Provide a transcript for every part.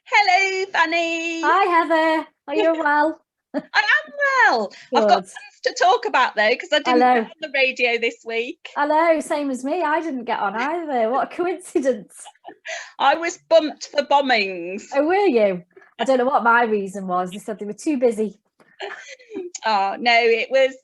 Hello, Fanny. Hi Heather, are you well? I am well. I've got Good. tons to talk about though, because I I didn't get know, on the radio this week. I know, same as me. I didn't get on either. What a coincidence. I was bumped for bombings. Oh, were you? I don't know what my reason was. They said they were too busy. Oh no, it was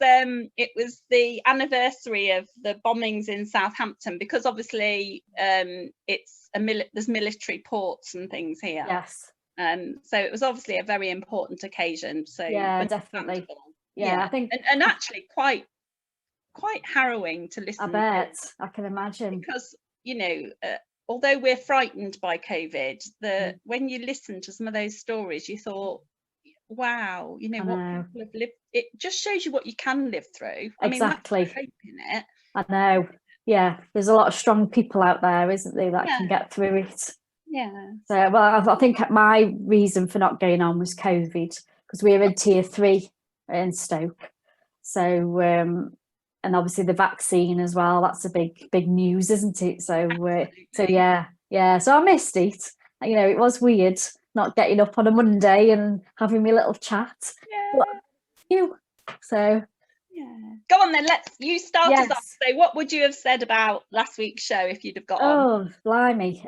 the anniversary of the bombings in Southampton, because obviously there's military ports and things here. Yes. So it was obviously a very important occasion. So Yeah, definitely. understandable. Yeah, I think And actually quite harrowing to I listen to, bet I can imagine. because although we're frightened by COVID, when you listen to some of those stories, you thought, wow, I what know. people have lived. It just shows you what you can live through. I mean, that's the Exactly. hope in it. I know. Yeah, there's a lot of strong people out there, isn't there, that can Yeah, get through it. yeah. So, well, I think my reason for not going on was COVID because we were in tier 3 in Stoke. So, and obviously the vaccine as well. That's a big news, isn't it? So Absolutely. yeah. So I missed it. It was weird not getting up on a Monday and having my little chat. But Yeah, you, so yeah. Go on then. You start us off. yes. So, what would you have said about last week's show if you'd have got on? Oh, blimey.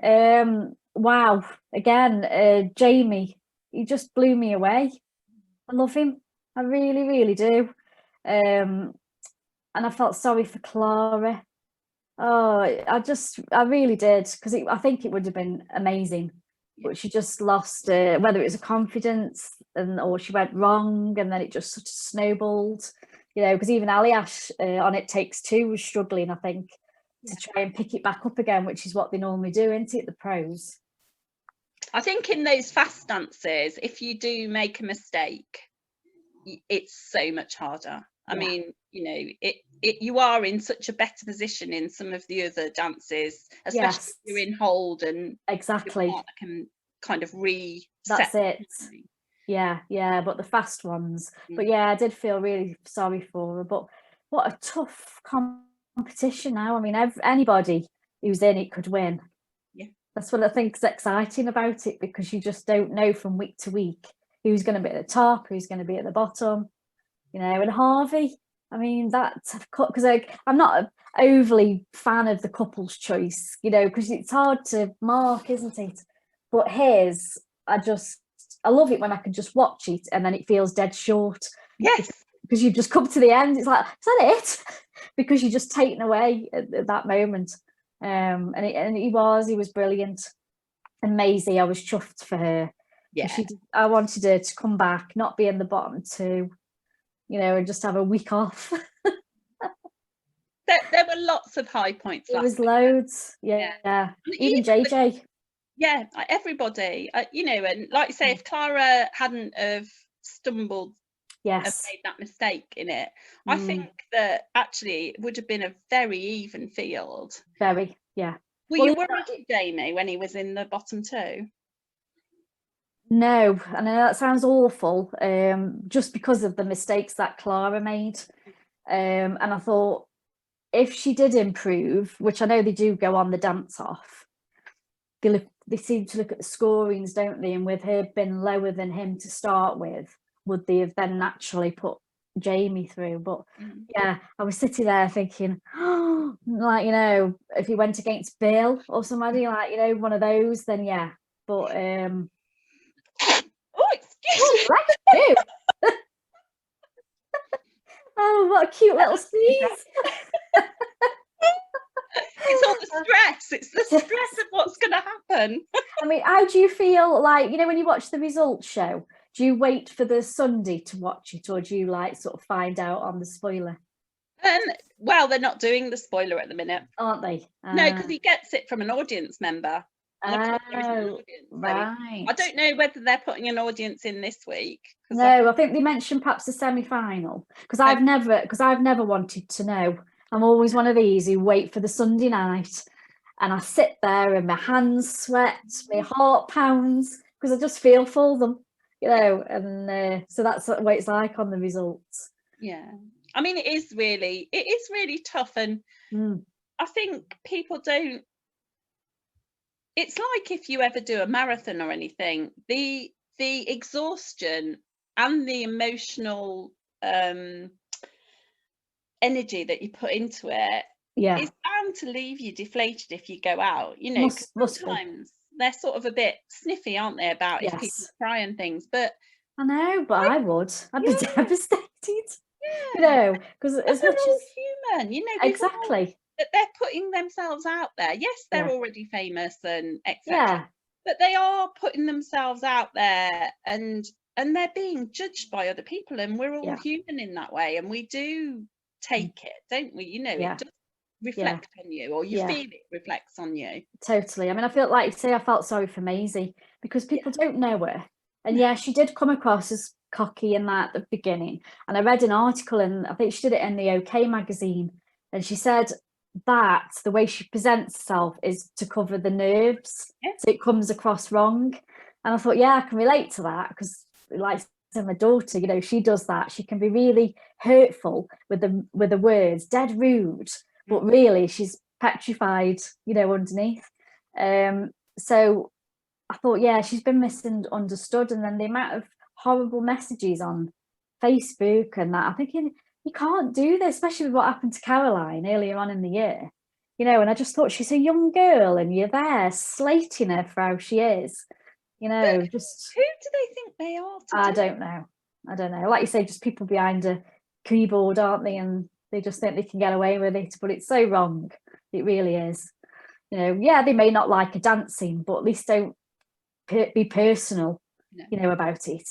Wow. Again, Jamie, he just blew me away. I love him. I really, really do. And I felt sorry for Clara. Oh, I really did, because I think it would have been amazing, but she just lost, whether it was a confidence or she went wrong, and then it just sort of snowballed. Because even Aliash on It Takes Two was struggling, I think, to try and pick it back up again, which is what they normally do, isn't it? The pros. I think in those fast dances, if you do make a mistake, it's so much harder. I mean, you are in such a better position in some of the other dances, especially if you're in hold and Exactly. your partner can kind of reset. That's it. Yeah, but the fast ones. But yeah, I did feel really sorry for her. But what a tough competition now. I mean, anybody who's in it could win. Yeah. That's what I think is exciting about it, because you just don't know from week to week who's going to be at the top, who's going to be at the bottom. And Harvey, I mean, that's because I'm not an overly fan of the couple's choice, because it's hard to mark, isn't it? But his, I love it when I can just watch it and then it feels dead short. Yes. Because you've just come to the end. It's like, is that it? Because you're just taken away at that moment. And he was brilliant. And Maisie, I was chuffed for her. Yeah. I wanted her to come back, not be in the bottom two, and just have a week off. There were lots of high points. There was loads. Yeah. Even JJ. Everybody, and like you say, if Clara hadn't have stumbled, have made that mistake in it, I think that actually it would have been a very even field. Very, yeah. Were you worried for Jamie when he was in the bottom two? No, I know that sounds awful, just because of the mistakes that Clara made. And I thought, if she did improve, which I know they do go on the dance off, they seem to look at the scorings, don't they? And with her being lower than him to start with, would they have then naturally put Jamie through? But yeah, I was sitting there thinking, oh, like, if he went against Bill or somebody, like, one of those, then yeah. But oh, excuse me. Oh, what a cute little sneeze. It's all the stress. It's the stress of what's going to happen. I mean, how do you feel, like, when you watch the results show, do you wait for the Sunday to watch it, or do you sort of find out on the spoiler? Well, they're not doing the spoiler at the minute, aren't they? No, because he gets it from an audience member. Right. I don't know whether they're putting an audience in this week. No, I think they mentioned perhaps the semi-final, because I've never wanted to know. I'm always one of these who wait for the Sunday night, and I sit there and my hands sweat, my heart pounds, because I just feel for them, and so that's what it's like on the results. Yeah, I mean, it is really tough, and I think people don't it's like if you ever do a marathon or anything, the exhaustion and the emotional energy that you put into it is bound to leave you deflated if you go out, you know, 'cause sometimes they're sort of a bit sniffy, aren't they, about if people cry and things, but I know, but I'd be devastated, you yeah, know, because as they're much all as human, you know, we've all, exactly, that they're putting themselves out there. Yes, they're yeah, already famous and etc. yeah, But they are putting themselves out there, and they're being judged by other people, and we're all yeah, human in that way, and we do take it, don't we? You know, it yeah, does yeah, reflect on you, or you yeah, feel it reflects on you. totally. I mean, I feel like you say I felt sorry for Maisie because Yeah. people don't know her, and No. yeah, she did come across as cocky in that at the beginning. And I read an article, and I think she did it in the OK magazine, and she said that the way she presents herself is to cover the nerves, Yeah. so it comes across wrong. And I thought, yeah, I can relate to that because, like my daughter, you know, she does that. She can be really hurtful with the words, dead rude, but really she's petrified, you know, underneath. So I thought, yeah, she's been misunderstood, and then the amount of horrible messages on Facebook and that, I'm thinking, you can't do this, especially with what happened to Caroline earlier on in the year, you know. And I just thought, she's a young girl, and you're there slating her for how she is, you But know. Just who do they think they are to I do it? don't know, I don't know. Like you say, just people behind a keyboard, aren't they? And they just think they can get away with it, but it's so wrong. It really is. You know, yeah, they may not like a dancing, but at least don't be personal, No, you know, about it.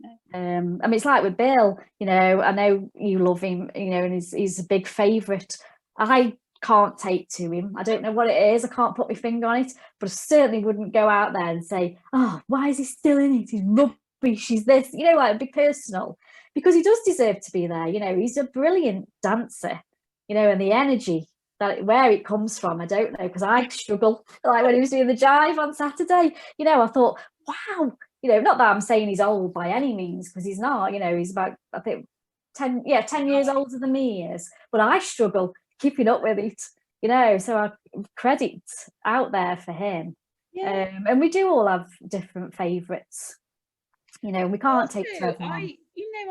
no. I mean, it's like with Bill, you know, I know you love him, you know, and he's a big favourite. I can't take to him. I don't know what it is. I can't put my finger on it, but I certainly wouldn't go out there and say, oh, why is he still in it? He's rubbish. He's this, you know, like be personal, because he does deserve to be there. You know, he's a brilliant dancer, you know, and the energy that where it comes from, I don't know, because I struggle. Like when he was doing the jive on Saturday, you know, I thought, wow, you know, not that I'm saying he's old by any means, because he's not, you know, he's about, I think 10 years older than me is, but I struggle keeping up with it, you know. So I credit out there for him. Yeah. And we do all have different favorites, you know, we can't take to Also, everyone.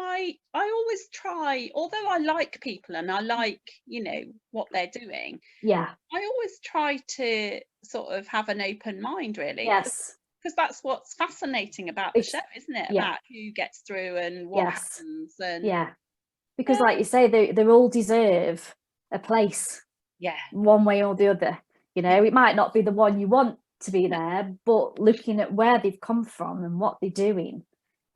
I always try, although I like people and I like, you know, what they're doing, Yeah, I always try to sort of have an open mind, really, yes, because that's what's fascinating about the it's show, isn't it? yeah, About who gets through and what yes, happens, and yeah, because yeah, like you say, they all deserve a place yeah, one way or the other. You yeah, know, it might not be the one you want to be no, there, but looking at where they've come from and what they're doing,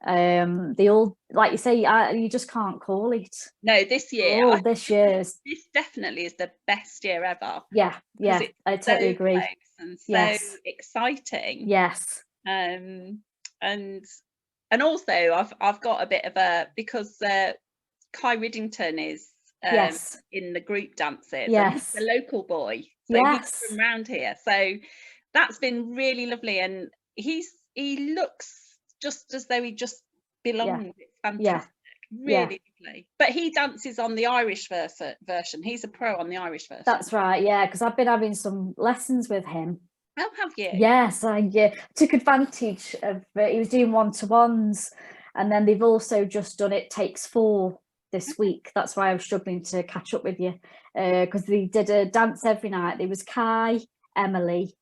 they all, like you say, you just can't call it. no. This year, Oh, this year's, this definitely is the best year ever, yeah, because yeah, it's I so totally agree. close and so Yes, exciting. yes, Um, and also I've got a bit of a, because Kai Riddington is yes, in the group dances, and he's yes, a local boy, so he's yes, from round here. So that's been really lovely, and he looks just as though he just yeah, belongs. It's yeah, fantastic, yeah. really lovely. But he dances on the Irish version. He's a pro on the Irish version. That's right. Yeah, because I've been having some lessons with him. Oh, have you? Yes, I took advantage of he was doing one-to-ones, and then they've also just done It Takes Four this week. That's why I was struggling to catch up with you, because they did a dance every night. There was Kai, Emily,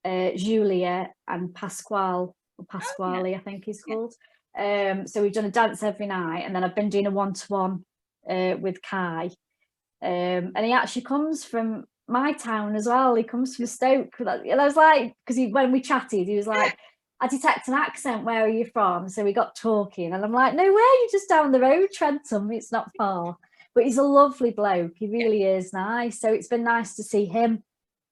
Julia, and Pasquale, or Oh, yeah, Pasquale, I think he's yeah. called. So we've done a dance every night, and then I've been doing a one-to-one with Kai. And he actually comes from my town as well. He comes from Stoke. And I was like, because when we chatted, he was like, I detect an accent. Where are you from? So we got talking, and I'm like, no way, you're just down the road, Trentham. It's not far. But he's a lovely bloke. He Yeah. really is nice. So it's been nice to see him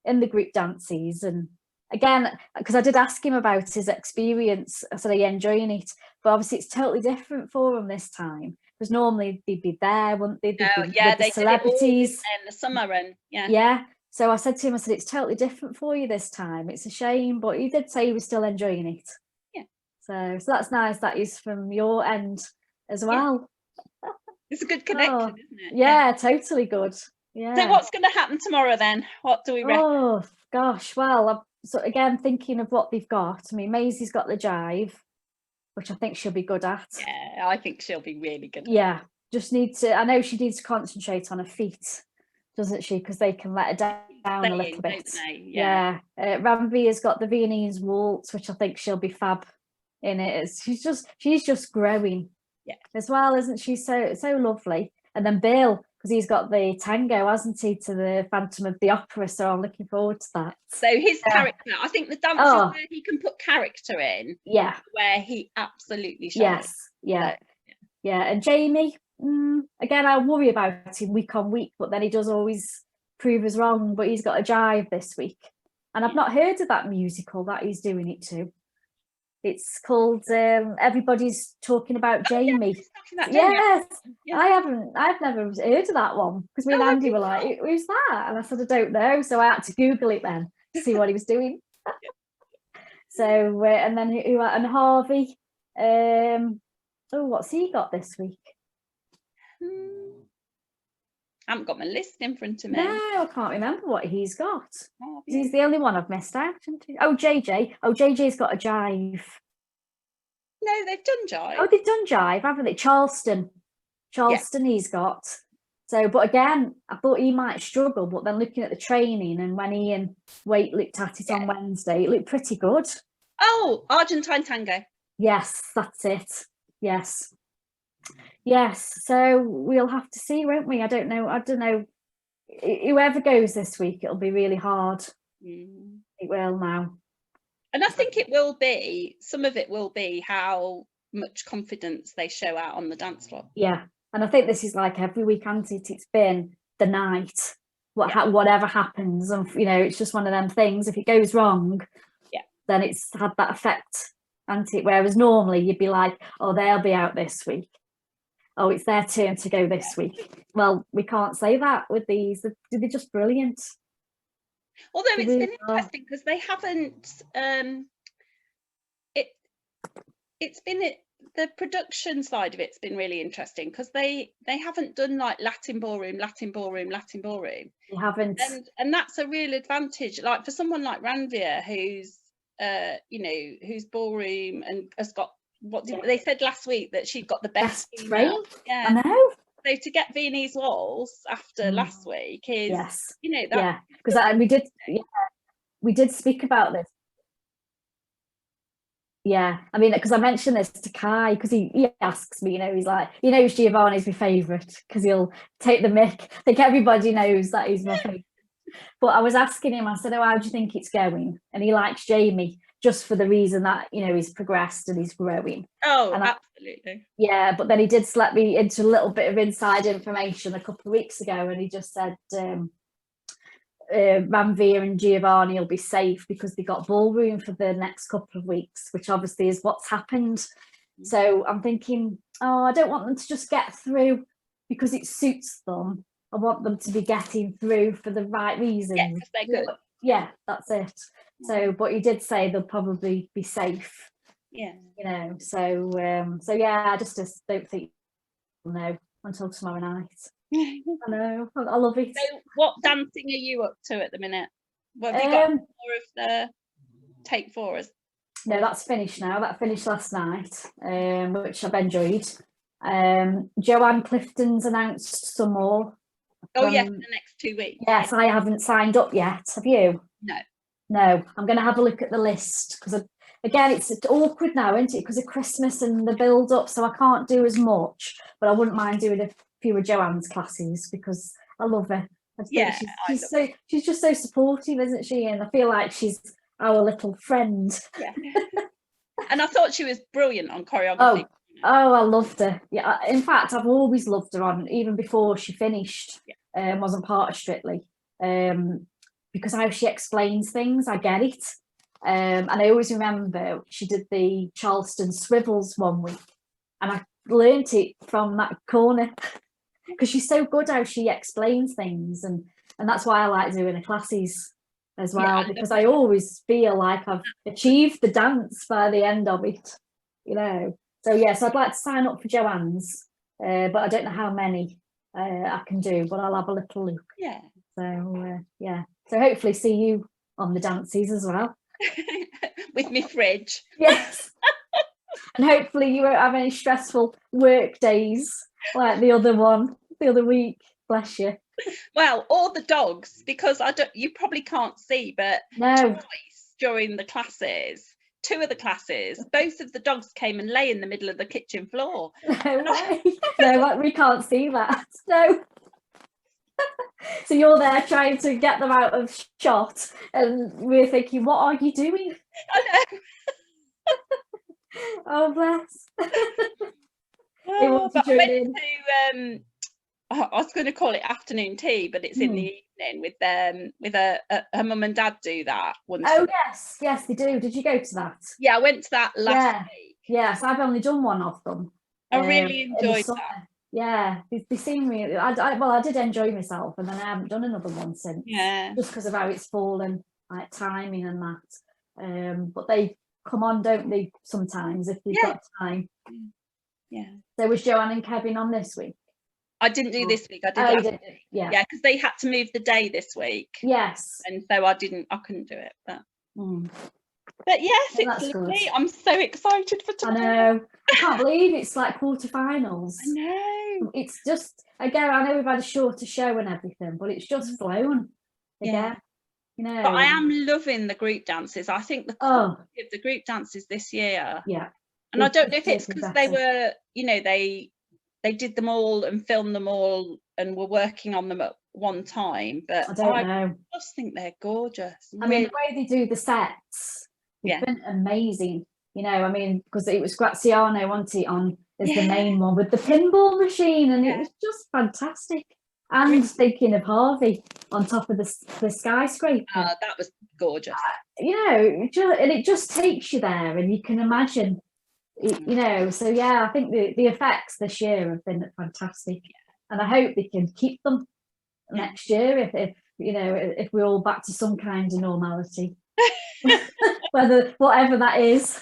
in the group dances. And again, because I did ask him about his experience, I said, are you enjoying it? But obviously it's totally different for him this time, because normally they'd be there, wouldn't they? They'd Oh, be yeah, with the they did it all, didn't celebrities. they, in the summer, and yeah. Yeah. So I said to him, I said, it's totally different for you this time. It's a shame, but he did say he was still enjoying it. Yeah. So that's nice that he's from your end as Yeah. well. It's a good Oh, connection, isn't it? yeah, totally good. So Yeah. what's going to happen tomorrow then? What do we reckon? Oh gosh, well, so again, thinking of what they've got, I mean, Maisie's got the jive, which I think she'll be good at. Yeah, I think she'll be really good. Yeah, just need to, I know she needs to concentrate on her feet, doesn't she? Because they can let her down a little bit. Yeah. Ranvia's got the Viennese waltz, which I think she'll be fab in it. She's just growing as well, isn't she? So lovely. And then Bill, because he's got the tango, hasn't he, to the Phantom of the Opera, so I'm looking forward to that. So his character, I think the dance is where he can put character in, where he absolutely shines. Yes, and Jamie, again, I worry about him week on week, but then he does always prove us wrong. But he's got a jive this week, and I've not heard of that musical that he's doing it to. It's called Everybody's Talking About Jamie. Yes, I've never heard of that one, because me and Andy were like, who's that? And I said, I don't know. So I had to Google it then to see what he was doing. So and then and Harvey, what's he got this week? I haven't got my list in front of me. No, I can't remember what he's got. He's the only one I've missed out. Oh, JJ. Oh, JJ's got a jive. No, they've done jive. Oh, they've done jive, haven't they? Charleston, he's got. So, but again, I thought he might struggle, but then looking at the training, and when he and Wait looked at it on Wednesday, it looked pretty good. Oh, Argentine tango. Yes, that's it. Yes, so we'll have to see, won't we? I don't know. Whoever goes this week, it'll be really hard. It will now. And I think it will be, some of it will be how much confidence they show out on the dance floor. Yeah, and I think this is like every week, hasn't it? It's been the night, whatever happens, and it's just one of them things. If it goes wrong, then it's had that effect, hasn't it? Whereas normally you'd be like, oh, they'll be out this week. Oh, it's their turn to go this week. Well, we can't say that with these. They're just brilliant. Although it's been interesting because they haven't. It's been the production side of it's been really interesting, because they haven't done like Latin ballroom. They haven't, and that's a real advantage. Like for someone like Ranvir, who's who's ballroom and has got. They said last week that she'd got the best train. Yeah, I know. So to get Viennese waltz after last week is, because we did speak about this. Yeah, I mean, because I mentioned this to Kai, because he asks me, he's like, Giovanni's my favourite, because he'll take the mick. I think everybody knows that he's my favourite. But I was asking him, I said, oh, how do you think it's going? And he likes Jamie, just for the reason that, he's progressed and he's growing. Oh, and absolutely. But then he did let me into a little bit of inside information a couple of weeks ago, and he just said Ranvir and Giovanni will be safe because they got ballroom for the next couple of weeks, which obviously is what's happened. So I'm thinking, I don't want them to just get through because it suits them. I want them to be getting through for the right reasons. Yeah, because they're good. Yeah, that's it. So, but he did say they'll probably be safe. Yeah. So I just don't think we'll know until tomorrow night. I know, I love it. So what dancing are you up to at the minute? Have you got more of the take for us? No, that's finished now. That finished last night, which I've enjoyed. Joanne Clifton's announced some more. Oh, yes, the next 2 weeks. Yes, I haven't signed up yet. Have you? No. I'm going to have a look at the list, because again, it's awkward now, isn't it? Because of Christmas and the build up, so I can't do as much. But I wouldn't mind doing a few of Joanne's classes, because I love her. She's just so supportive, isn't she? And I feel like she's our little friend. Yeah. And I thought she was brilliant on choreography. Oh, I loved her. Yeah, in fact, I've always loved her on, even before she finished, wasn't part of Strictly, because how she explains things, I get it. And I always remember she did the Charleston Swivels one week, and I learnt it from that corner, because she's so good how she explains things, and that's why I like doing the classes as well, because I always feel like I've achieved the dance by the end of it, So yes, I'd like to sign up for Joanne's, but I don't know how many I can do, but I'll have a little look. Yeah. So So hopefully see you on the dances as well. With my fridge. Yes. And hopefully you won't have any stressful work days like the other week. Bless you. Well, or the dogs, because you probably can't see, but No. twice during the classes, 2 of the classes, both of the dogs came and lay in the middle of the kitchen floor. No way. No, we can't see that. No. So you're there trying to get them out of shot, and we're thinking, what are you doing? I know. Oh, bless. Oh, but I went to I was going to call it afternoon tea, but it's in the evening with her mum and dad do that once. Oh yes, they do. Did you go to that? Yeah, I went to that last week. Yes, I've only done one of them. I really enjoyed that. Yeah, they seem really. I did enjoy myself, and then I haven't done another one since. Yeah. Just because of how it's fallen, like timing and that. But they come on, don't they? Sometimes if you've got time. Yeah. So was Joanne and Kevin on this week? I didn't do this week. I did last week. Yeah, because they had to move the day this week. Yes. And so I couldn't do it. But yes, it's lovely. Good. I'm so excited for tomorrow. I know. I can't believe it's like quarterfinals. I know. It's just, again, I know we've had a shorter show and everything, but it's just flown again. You know. But I am loving the group dances. I think the quality of the group dances this year. Yeah. And I don't know if it's because they were, they did them all and filmed them all and were working on them at one time, but I don't know. I just think they're gorgeous. I mean, the way they do the sets, it's been amazing. I mean, because it was Graziano, wasn't it, on as the main one with the pinball machine, and it was just fantastic. And thinking of Harvey on top of the skyscraper. That was gorgeous. And it just takes you there, and you can imagine. So I think the effects this year have been fantastic, and I hope they can keep them next year if we're all back to some kind of normality, whatever that is.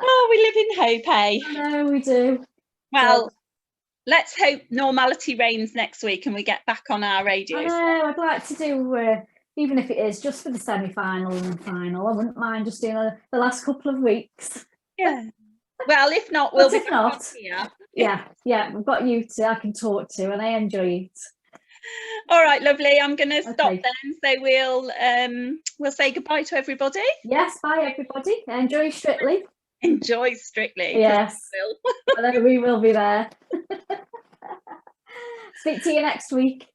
Oh, we live in hope, eh? I know we do. Well, let's hope normality reigns next week and we get back on our radio. I know. I'd like to do even if it is just for the semi-final and final. I wouldn't mind just doing the last couple of weeks. Yeah. Well, if not, we'll be here. Yeah, we've got you I can talk to, and I enjoy it. All right, lovely. I'm going to stop then. So we'll say goodbye to everybody. Yes, bye everybody. Enjoy Strictly. Enjoy Strictly. Yes, I know we will be there. Speak to you next week.